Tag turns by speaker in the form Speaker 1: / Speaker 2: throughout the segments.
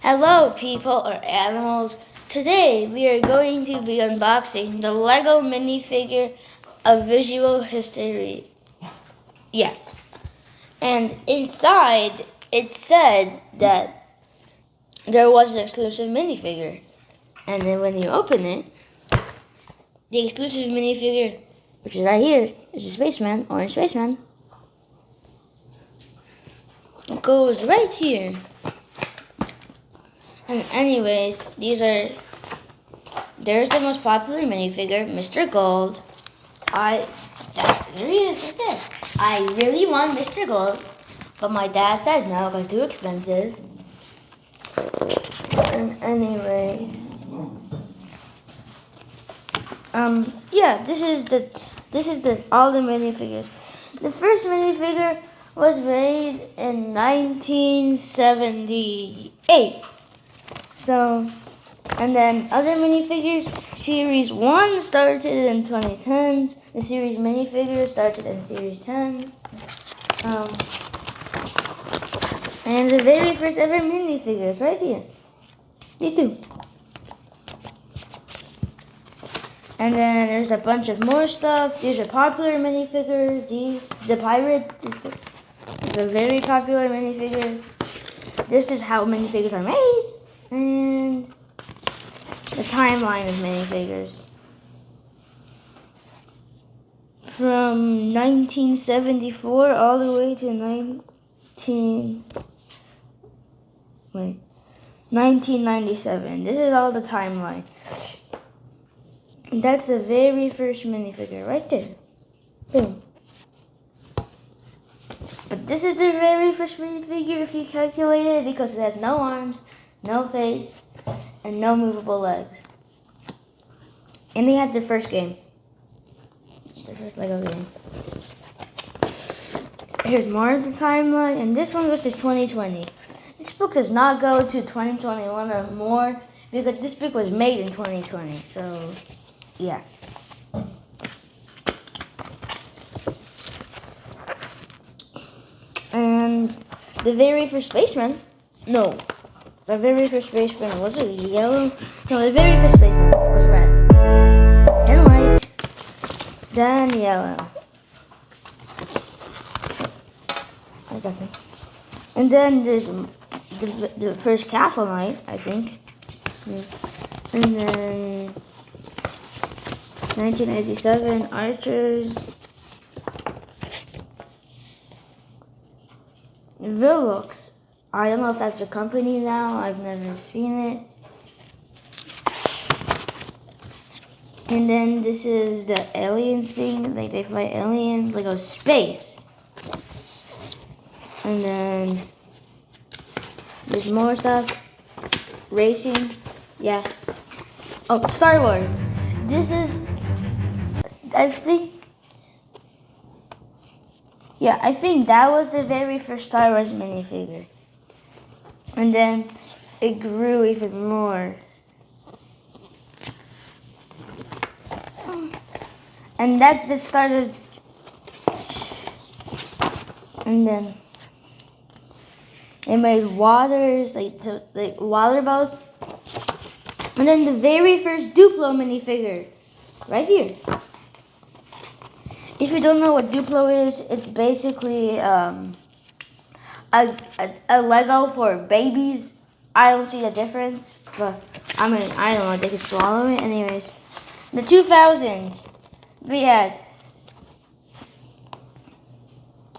Speaker 1: Hello, people or animals. Today we are going to be unboxing the Lego minifigure of visual history. Yeah. And inside it said that there was an exclusive minifigure. And then when you open it, the exclusive minifigure, which is right here, is a spaceman, orange spaceman. It goes right here. And anyways, there's the most popular minifigure, Mr. Gold. There he is, right there. I really want Mr. Gold, but my dad says no because it's too expensive. And anyways, yeah, this is all the minifigures. The first minifigure was made in 1978. So, and then other minifigures, Series 1 started in 2010s. The Series minifigures started in Series 10. And the very first ever minifigures right here. These two. And then there's a bunch of more stuff. These are popular minifigures. The pirate is a very popular minifigure. This is how minifigures are made. And the timeline of minifigures. From 1974 all the way to 1997. This is all the timeline. And that's the very first minifigure right there. Boom. But this is the very first minifigure if you calculate it because it has no arms, no face, and no movable legs. And they had their first game. Their first Lego game. Here's more of the timeline, and this one goes to 2020. This book does not go to 2021 or more because this book was made in 2020. So, yeah. And the very first spaceman, the very first spaceman, was it yellow? No, the very first spaceman was red. Then white. Then yellow. And then there's the first castle knight, I think. And then 1987 archers. Vilux. I don't know if that's a company now. I've never seen it. And then this is the alien thing. Like they fly aliens, like space. And then there's more stuff. Racing. Yeah. Oh, Star Wars. This is, I think that was the very first Star Wars minifigure. And then it grew even more. And that's the start of, and then it made waters, like water boats. And then the very first Duplo minifigure, right here. If you don't know what Duplo is, it's basically a Lego for babies. I don't see the difference, but I don't know, they could swallow it. Anyways, the 2000s, we had,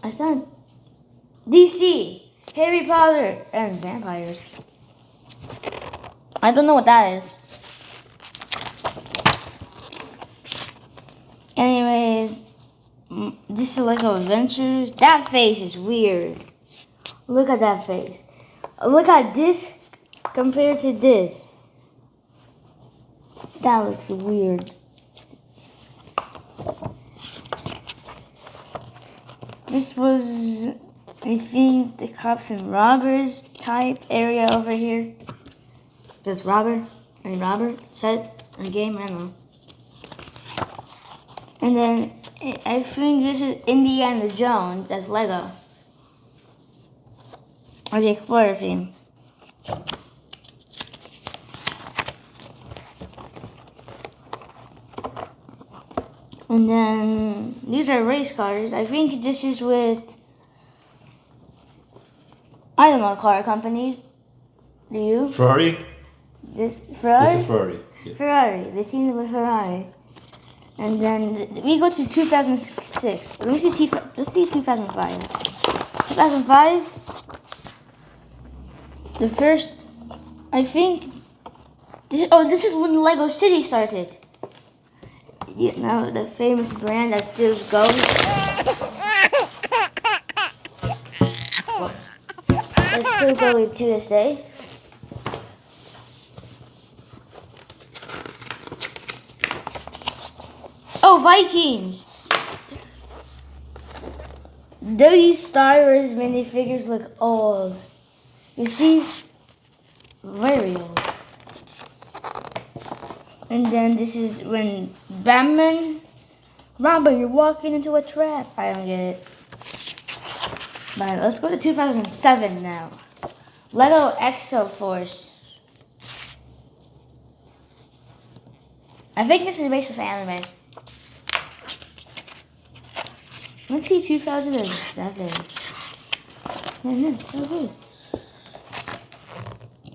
Speaker 1: I said, DC, Harry Potter, and vampires. I don't know what that is. Anyways, this is Lego Adventures. That face is weird. Look at that face. Look at this compared to this. That looks weird. This was, I think, the cops and robbers type area over here. Does Robert set a game? I don't know. And then I think this is Indiana Jones as Lego. Or the Explorer theme. And then these are race cars. I think this is with, I don't know, car companies. Do you?
Speaker 2: Ferrari?
Speaker 1: This Ferrari?
Speaker 2: This is Ferrari. Yeah.
Speaker 1: Ferrari. They teamed with Ferrari. And then we go to 2006. Let's see 2005. 2005. The first, I think. This is when Lego City started. You know, the famous brand that just goes. It's still going to this day. Oh, Vikings! These Star Wars minifigures look old. You see? Very old. And then this is when Batman... Robert, you're walking into a trap. I don't get it. But let's go to 2007 now. Lego Exo Force. I think this is based off anime. Let's see 2007.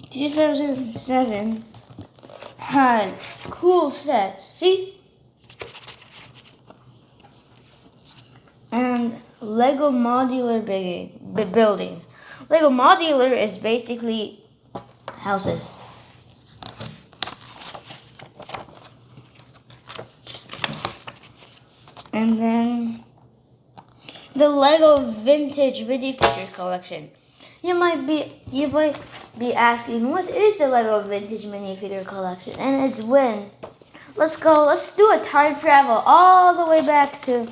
Speaker 1: 2007 had cool sets. See? And Lego modular building. Lego modular is basically houses. And then the Lego vintage minifigure collection. You might be asking, what is the Lego vintage minifigure collection? And it's when. Let's do a time travel all the way back to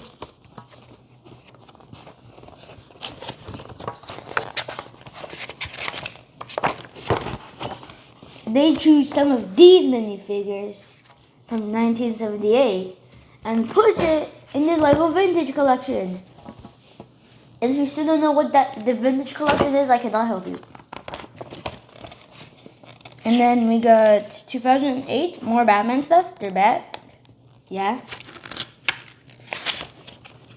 Speaker 1: they choose some of these minifigures from 1978 and put it in the Lego vintage collection. And if you still don't know what the vintage collection is, I cannot help you. And then we got 2008, more Batman stuff. They're back. Yeah.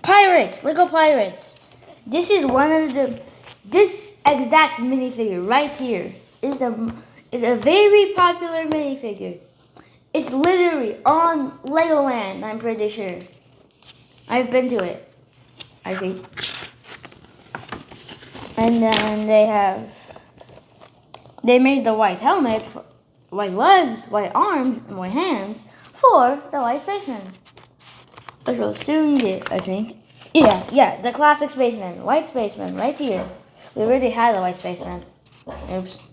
Speaker 1: Pirates, Lego Pirates. This is this exact minifigure right here is a very popular minifigure. It's literally on Legoland, I'm pretty sure. I've been to it, I think. And then they made the white helmet, white legs, white arms, and white hands for the white spaceman. Which we'll soon get, I think. Yeah, the classic spaceman, white spaceman, right here. We already had a white spaceman. Oops.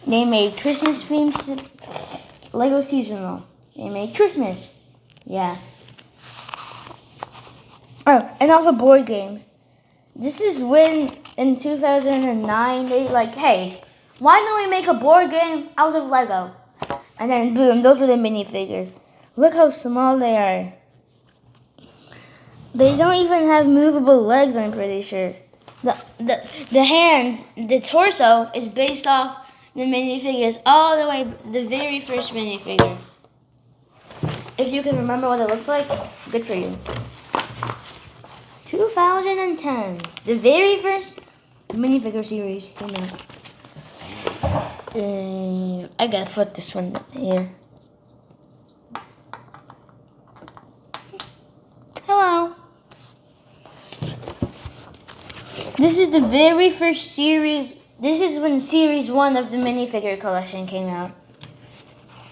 Speaker 1: They made Christmas themed Lego seasonal. They made Christmas. Yeah. Oh, and also board games. This is when in 2009 they hey, why don't we make a board game out of Lego? And then boom, those were the minifigures. Look how small they are. They don't even have movable legs, I'm pretty sure. The hands, the torso is based off the minifigures all the way, the very first minifigure. If you can remember what it looks like, good for you. 2010s, the very first minifigure series came out. I gotta put this one here. Hello. This is the very first series. This is when series 1 of the minifigure collection came out.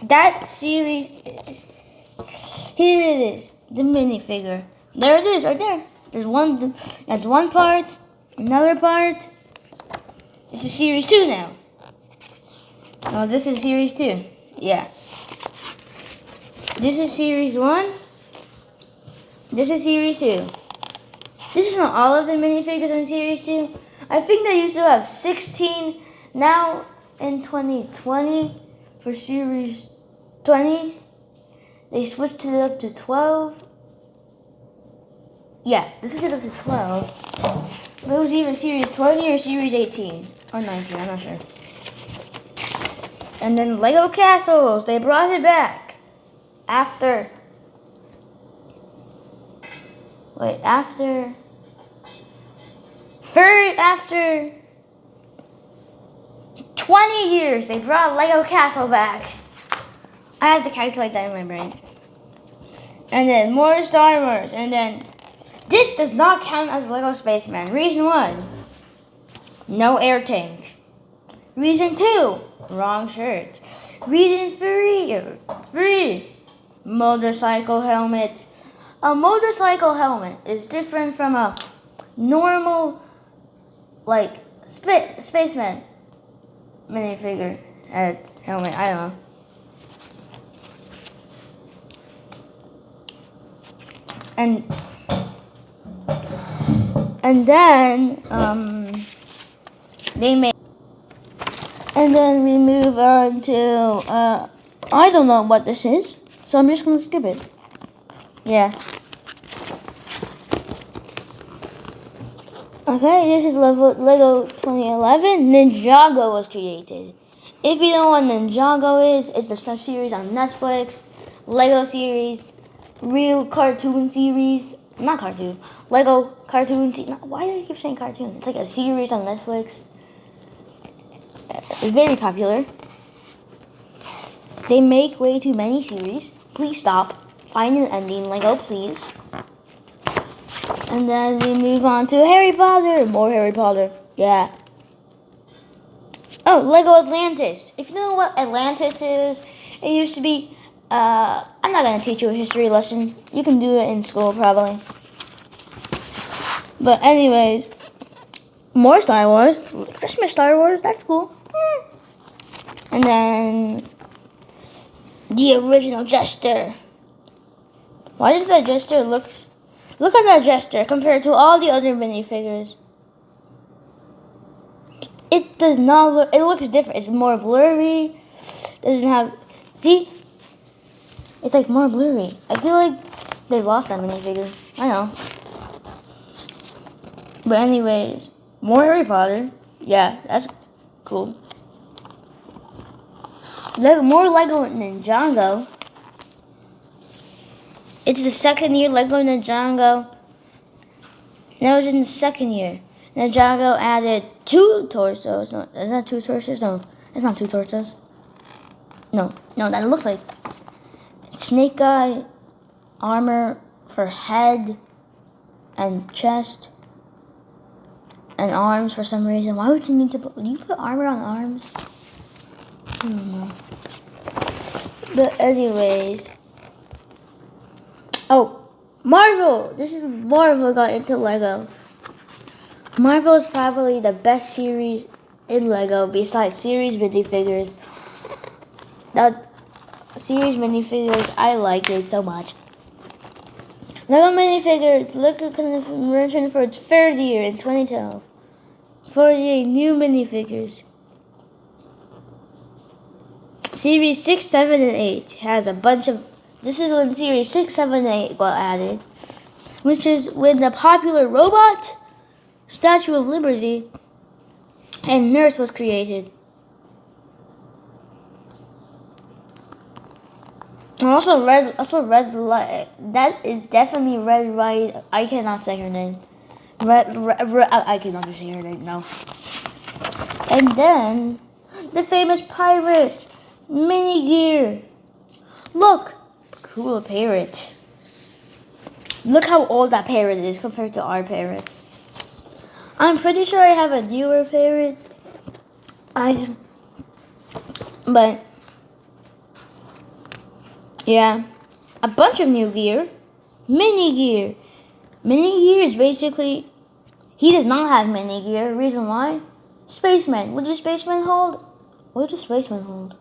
Speaker 1: That series, here it is, the minifigure. There it is, right there. That's one part, another part. This is series 2 now. Oh, this is series 2. Yeah. This is series 1. This is series 2. This is not all of the minifigures in series 2. I think they used to have 16. Now in 2020, for series 20, they switched it up to 12. Yeah, this is 2012. But it was either Series 20 or Series 18 or 19. I'm not sure. And then Lego Castles, they brought it back after 20 years, they brought Lego Castle back. I had to calculate that in my brain. And then more Star Wars. And then this does not count as Lego Spaceman. Reason 1, no air tank. Reason 2, wrong shirt. Reason 3, motorcycle helmet. A motorcycle helmet is different from a normal, like, spaceman minifigure helmet. I don't know. And then they made. And then we move on to I don't know what this is, so I'm just gonna skip it. Yeah. Okay, this is Lego 2011. Ninjago was created. If you don't know what Ninjago is, it's a series on Netflix, Lego series, real cartoon series. Not cartoon. Lego cartoon series. Why do I keep saying cartoon? It's like a series on Netflix. Very popular. They make way too many series. Please stop. Find an ending, Lego, please. And then we move on to Harry Potter. More Harry Potter. Yeah. Oh, Lego Atlantis. If you know what Atlantis is, it used to be. I'm not going to teach you a history lesson. You can do it in school, probably. But anyways, more Star Wars. Christmas Star Wars, that's cool. And then the original Jester. Why does that Jester look at that Jester compared to all the other minifigures? It does not look, it looks different. It's more blurry. Doesn't have, see? It's like more blurry. I feel like they lost that minifigure. I know. But anyways, more Harry Potter. Yeah, that's cool. More Lego Ninjago. It's the second year Lego Ninjago. That was in the second year. Ninjago added 2 torsos. No, is that 2 torsos? No, it's not 2 torsos. No, that looks like Snake Guy, armor for head and chest, and arms for some reason. Why would you need to put? Do you put armor on arms? I don't know. But anyways, oh, Marvel. This is Marvel got into Lego. Marvel is probably the best series in Lego besides series minifigures. That series minifigures, I like it so much. Lego minifigures, Lego convention for its 3rd year in 2012. 48 new minifigures. Series 6, 7, and 8 has a bunch of. This is when Series 6, 7, and 8 got added, which is when the popular robot, Statue of Liberty, and Nurse was created. And also Red Light. That is definitely Red Right. I cannot say her name. I cannot say her name. No. And then the famous pirate minifigure. Look, cool parrot. Look how old that parrot is compared to our parrots. I'm pretty sure I have a newer parrot. But yeah, a bunch of new gear. Mini gear. Mini gear is basically, he does not have mini gear. Reason why? Spaceman. What does Spaceman hold? What does Spaceman hold?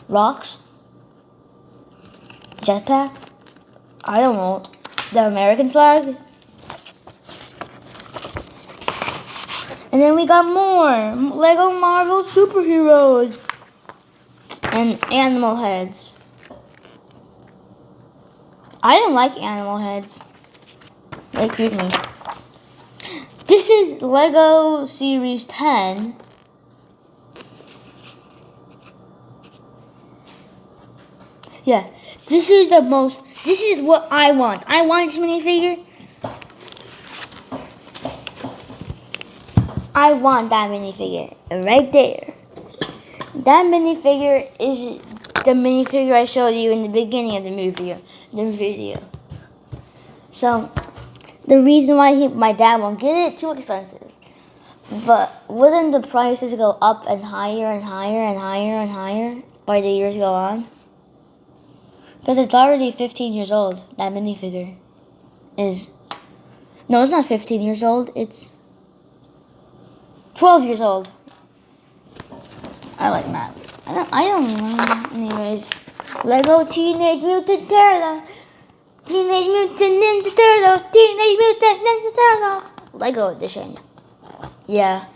Speaker 1: Rocks? Jetpacks? I don't know. The American flag? And then we got more Lego Marvel superheroes and animal heads. I don't like animal heads. Excuse me. This is Lego Series 10. Yeah, this is what I want. I want this minifigure. I want that minifigure right there. That minifigure is the minifigure I showed you in the beginning of the video. So, the reason why my dad won't get it, too expensive. But wouldn't the prices go up and higher and higher and higher and higher by the years go on? Because it's already 15 years old, that minifigure is. No, it's not 15 years old, it's 12 years old. I like math. I don't know. Anyways, Lego Teenage Mutant Turtles. Teenage Mutant Ninja Turtles. Teenage Mutant Ninja Turtles. Lego edition. Yeah.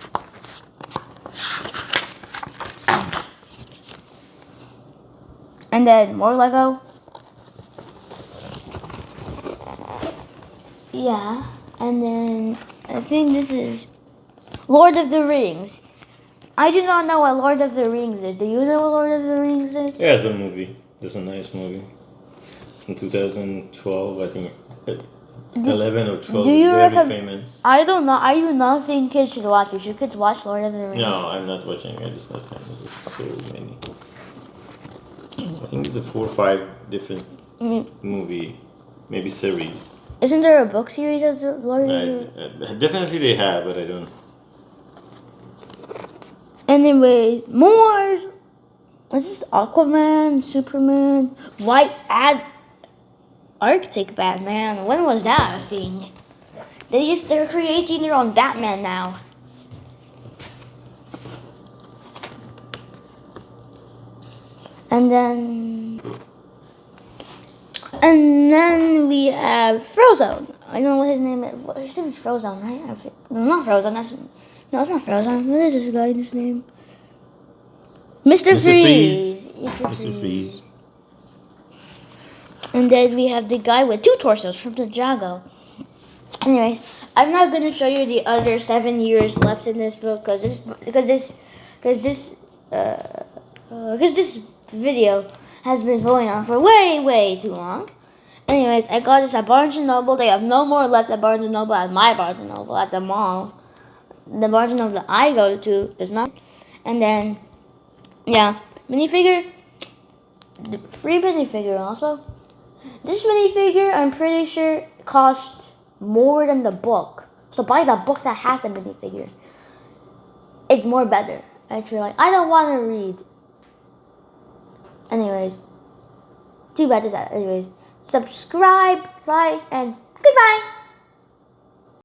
Speaker 1: And then more Lego. Yeah. And then I think this is Lord of the Rings. I do not know what Lord of the Rings is. Do you know what Lord of the Rings is?
Speaker 2: Yeah, it's a movie. It's a nice movie. In 2012, I think. 11 or 12.
Speaker 1: Do you
Speaker 2: very
Speaker 1: recommend?
Speaker 2: famous.
Speaker 1: I don't know. I do not think kids should watch it. Should kids watch Lord of the Rings?
Speaker 2: No, I'm not watching it. It's not famous. It's so many. I think it's a 4 or 5 different movie, maybe series.
Speaker 1: Isn't there a book series of the Lord of the Rings?
Speaker 2: Definitely they have, but I don't.
Speaker 1: Anyway, more. This is Aquaman, Superman, White Arctic Batman. When was that a thing? They're creating their own Batman now. And then we have Frozone. I don't know what his name is. His name is Frozone, right? No, not Frozone. No, it's not Frozone. What is this guy's name? Mr. Freeze.
Speaker 2: Mr. Freeze.
Speaker 1: And then we have the guy with 2 torsos from the Jago. Anyways, I'm not going to show you the other 7 years left in this book because this video has been going on for way too long. Anyways, I got this at Barnes & Noble. They have no more left at Barnes & Noble at my Barnes & Noble at the mall. The Barnes & Noble that I go to does not. And then, yeah, minifigure. The free minifigure also. This minifigure, I'm pretty sure, cost more than the book. So buy the book that has the minifigure. It's more better. Actually, like, I don't want to read. Anyways, too bad to that. Anyways, subscribe, like, and goodbye.